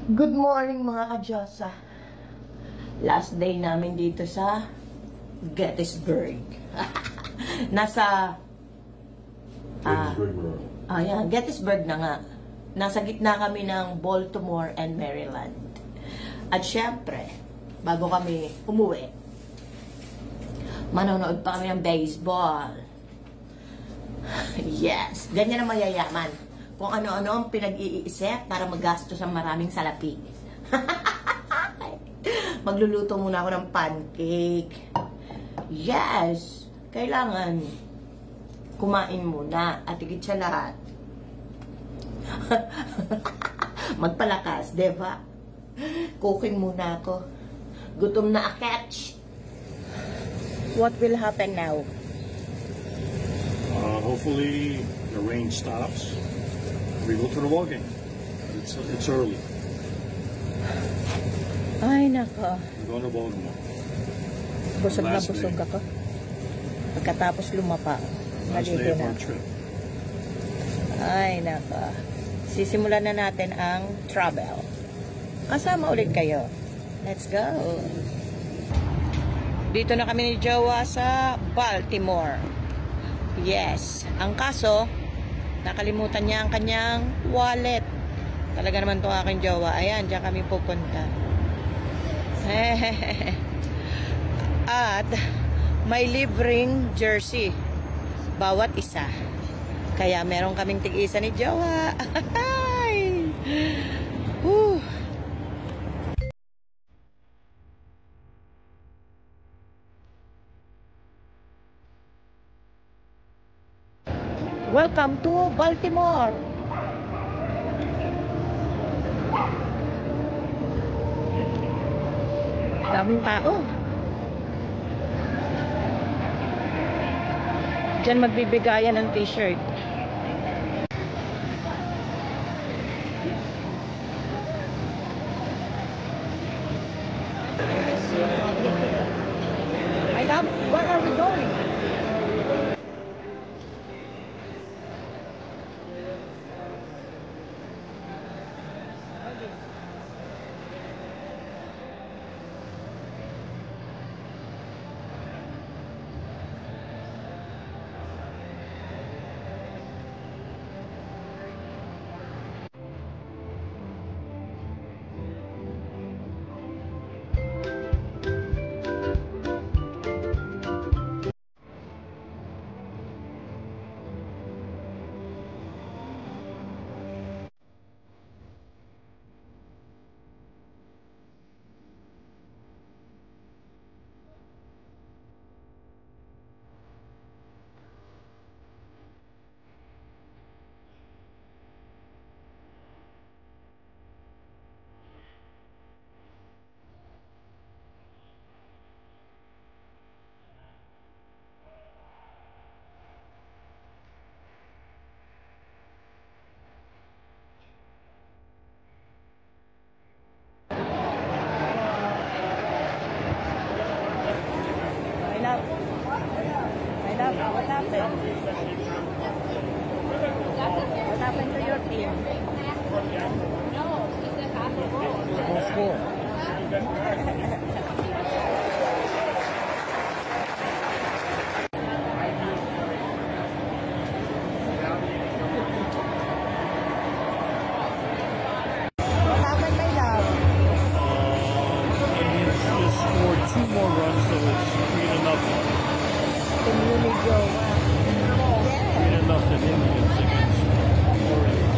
Good morning mga ka-Diyosa. Last day namin dito sa Gettysburg. Nasa Gettysburg na nga. Nasa gitna kami ng Baltimore and Maryland. At syempre, bago kami umuwi, manonood pa kami ng baseball. Yes, ganyan ang mayayaman. Kung ano-ano ang pinag-iisip para magastos ang maraming salapi. Magluluto muna ako ng pancake. Yes, kailangan kumain muna at higit sa lahat. Magpalakas, diba? Cooking muna ako. Gutom na aketch. What will happen now? Hopefully the rain stops. We go to the ball game. It's early. Ay, nako. We're going to Baltimore. Busog na busog ako. Pagkatapos lumapa. Last day of our trip. Ay, nako. Sisimulan na natin ang travel. Kasama ulit kayo. Let's go. Dito na kami ni Jowa sa Baltimore. Yes. Ang kaso, nakalimutan niya ang kanyang wallet. Talaga naman itong aking jowa. Ayan, diyan kami pupunta. At may libreng jersey. Bawat isa. Kaya meron kaming tig-isa ni jowa. Welcome to Baltimore. Daming tao. Diyan magbibigayan ng t-shirt. I love, where are we going? What happened? What happened to your team? No, it's a basketball. No school. What happened, my love? Indians just scored 2 more runs, so it's 3-0. Community Joe. Yeah. 3-0 Indians against Warriors.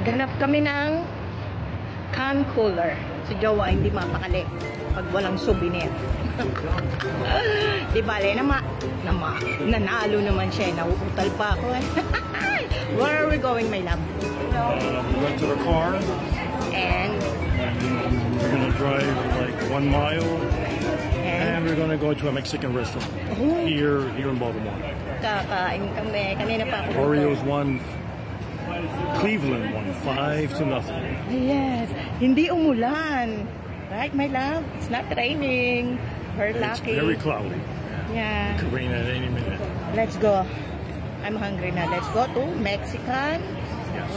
Naghanap kami ng can cooler. Si Jowa hindi mapakali pag walang souvenir. Di bale, nanalo naman siya. Nauutal pa ako. Where are we going, my love? We went to the car. And We're gonna drive like 1 mile. And we're gonna go to a Mexican restaurant here in Baltimore. kakain kami. Kanina pa ako. Orioles won. Cleveland won 5-0. Yes. Hindi umulan. Right, my love? It's not raining. We're It's lucky. very cloudy. Yeah. Could rain at any minute. Let's go. I'm hungry na. Let's go to Mexican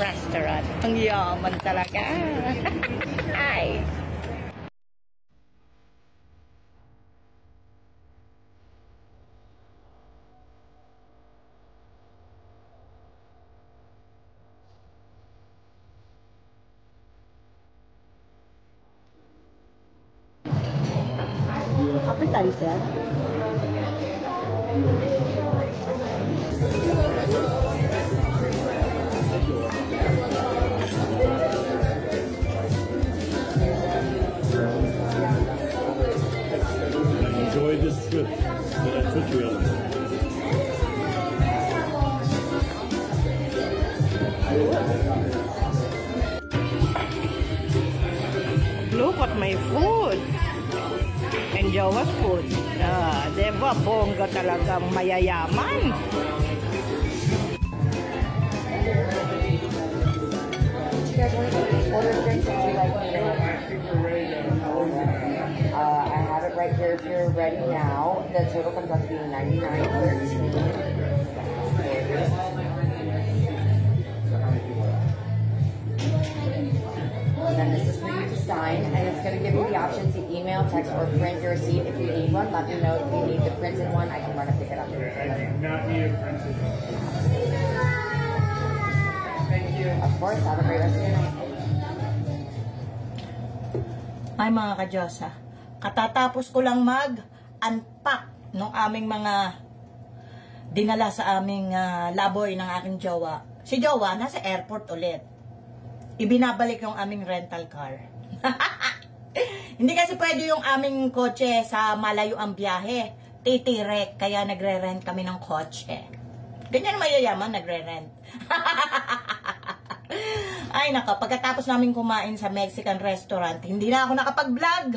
restaurant. Ang yaman talaga. Ay. Appetizer. I enjoyed this trip that I took you on. Look at my food. And Jowa's food. Diba, bongga talagang mayayaman. I have it right here if you're ready now. The total comes up to being $99.13. And then this is for you to sign, and it's going to give you the option to email, text, or print your receipt. If you need one, let me know. If you need the printed one, I can run and pick it up. Not need a printed. Thank you. Of course. Have a great rest of your night. Ay mga kadyosa, katatapos ko lang mag-unpack ng aming mga dinala sa aming laboy ng aking jowa. Si Jowa nasa airport ulit. Ibinabalik yung aming rental car. Hindi kasi pwede yung aming kotse sa malayo ang biyahe. Titirek, kaya nagre-rent kami ng kotse. Ganyan mayayaman, nagre-rent. Ay naka, pagkatapos namin kumain sa Mexican restaurant, hindi na ako nakapag-vlog.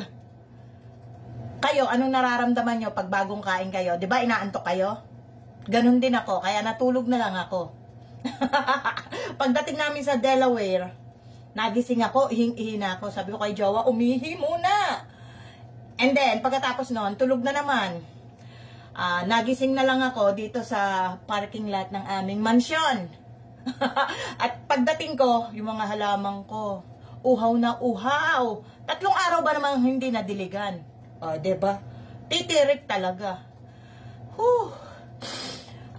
Kayo, anong nararamdaman nyo pag bagong kain kayo? Diba inaantok kayo? Ganun din ako, kaya natulog na lang ako. Pagdating namin sa Delaware, nagising ako, ihing-ihi na ako. Sabi ko kay Jowa, umihi muna. And then, pagkatapos noon, tulog na naman. Nagising na lang ako dito sa parking lot ng aming mansyon. At pagdating ko, yung mga halaman ko, uhaw na uhaw. 3 araw ba namang hindi nadiligan? Diba? Titirik talaga.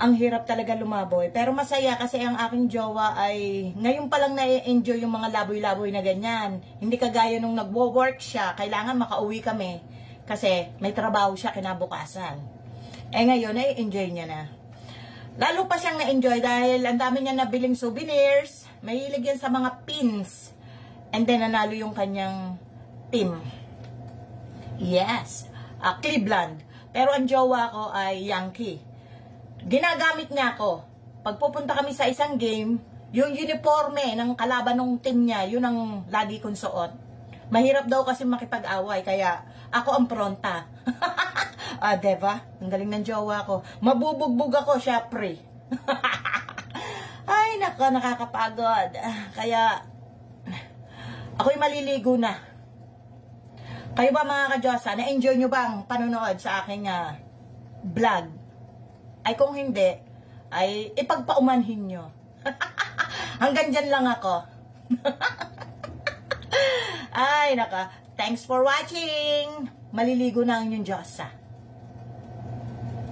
Ang hirap talaga lumaboy. Pero masaya kasi ang aking jowa ay ngayon pa lang na-enjoy yung mga laboy-laboy na ganyan. Hindi kagaya nung nagwo-work siya, kailangan makauwi kami. Kasi may trabaho siya kinabukasan. Ngayon, na-enjoy niya na. Lalo pa siyang na-enjoy dahil ang dami niya nabiling souvenirs. Mahilig yan sa mga pins. And then, nanalo yung kanyang team. Yes. Cleveland. Pero ang jowa ko ay Yankee. Ginagamit niya ako. Pag pupunta kami sa isang game, yung uniforme ng kalaban ng team niya, yun ang lagi kong suot. Mahirap daw kasi makipag-away, kaya ako ang pronta. Diba? Ang galing ng jowa ko. Mabubugbog ako, syempre. Ay, nakakapagod. Kaya, ako'y maliligo na. Kayo ba mga kadyosa, na-enjoy nyo bang panonood sa aking vlog? Ay kung hindi, ay ipagpaumanhin nyo. Hanggang dyan lang ako. Ay, naka. Thanks for watching. Maliligo na ang inyong Diyosa.